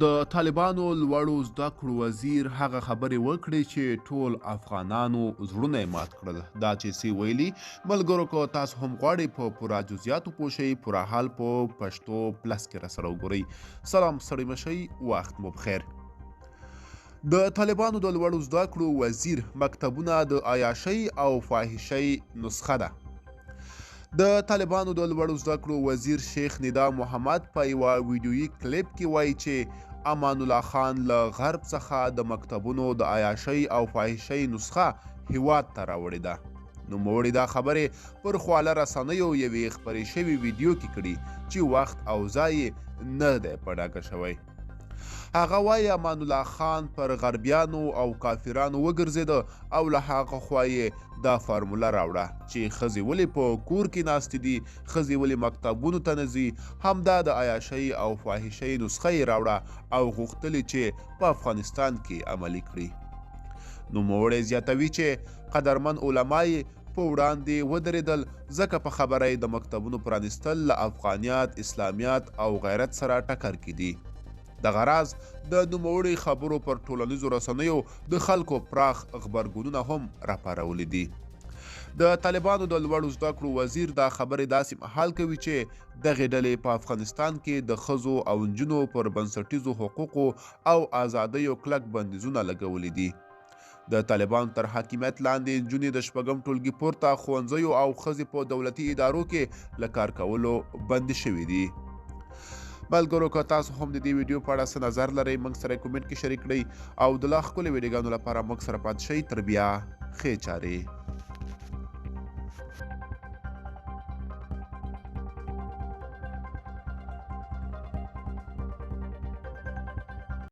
د طالبانو لوړو زده کړو وزیر هغه خبرې وکړې چې ټول افغانانو زړونه یې مات کړل. دا چې سی ویلي ملګرو که تاسو هم غواړئ په پوره جزئیاتو پوه شئ، پوره حال په پښتو پلس کې راسره وګورئ. سلام ستړي مه شئ، وخت مو بخیر. د طالبانو د لوړو زده کړو وزیر مکتبونه د عیاشۍ او فاحشۍ نسخه ده. د طالبانو د لوړو زده کړو وزیر شیخ ندا محمد په یوه ویډیویي کلیپ کې وایي چې امان الله خان له غرب څخه د مکتبونو د عیاشۍ او فاحشۍ نسخه هیواد ته راوړې ده. نوموړي دا خبرې پر خواله رسنیو یوې خپرې شوې ویډیو کې کړي چې وخت او ځای یې نه دی په ډاګه شوی. هغه وایي امان الله خان پر غربیانو او کافرانو وګرځېده او له هغه خوا یې دا فارموله راوړه چې ښځې ولې په کور کې ناستې دي، ښځې ولې مکتبونو ته نه ځي. همدا د عیاشۍ او فاحشۍ نسخه یې راوړه او غوښتلې چې په افغانستان کې عملي کړي. نوموړی زیاتوي چې قدرمن علما یې په وړاندې ودرېدل ځکه په خبره یې د مکتبونو پرانیستل له افغانیت، اسلامیت او غیرت سره ټکر کې دي. دغه راز د نوموړي خبرو پر ټولنیزو رسنیو د خلکو پراخ غبرګونونه هم راپارولي دي. د طالبانو د لوړو زده کړو وزیر دا خبرې داسې مهال کوي چې دغې ډلې په افغانستان کې د ښځو او نجونو پر بنسټیزو حقوقو او ازادیو کلک بندیزونه لګولي دي. د طالبانو تر حاکمیت لاندې نجونې د شپږم ټولګي پورته ښوونځیو او ښځې په دولتي ادارو کې له کار کولو بندي شوي دي. ملګرو که تاسو هم د دې ویډیو په اړه څه نظر لرئ موږ سره کمنټ کې شریک کړئ او د لا ښکلې ویډیوګانو لپاره موږ سره پاتې شئ. تر بیا ښې چارې.